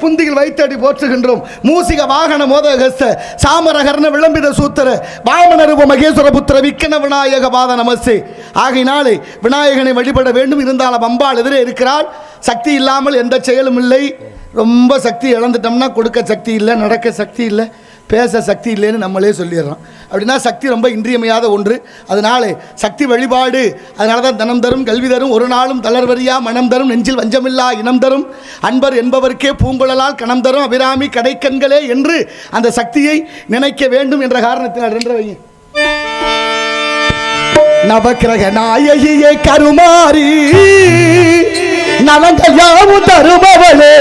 புந்தியில் வைத்தடி போற்றுகின்றோம். மூசிக வாகன மோதகஸ்த சாமரகர்ண விளம்பித சூத்திர வாமனருப மகேஸ்வர புத்திர விக்கன விநாயக பாத நமஸ்தே. ஆகையினாலே விநாயகனை வழிபட வேண்டும். இருந்தாலும் அம்பாள் எதிரே இருக்கிறாள். சக்தி இல்லாமல் எந்த செயலும் இல்லை. ரொம்ப சக்தி இழந்துட்டோம்னா கொடுக்க சக்தி இல்லை, நடக்க சக்தி இல்லை, பேச சக்தி இல்லைன்னு நம்மளே சொல்லிடுறோம். அப்படின்னா சக்தி ரொம்ப இன்றியமையாத ஒன்று. அதனாலே சக்தி வழிபாடு. அதனால தான் தனம் தரும், கல்வி தரும், ஒரு நாளும் தளர்வரியா மனம் தரும், நெஞ்சில் வஞ்சமில்லா இனம் தரும், அன்பர் என்பவருக்கே பூங்குழலால் கணம் தரும், அபிராமி கடைக்கண்களே என்று அந்த சக்தியை நினைக்க வேண்டும் என்ற காரணத்தினால் என்று வைங்க. நவக்கிரக நாயகியே கருமாரி நலங்கள் யாவும் தருபவளே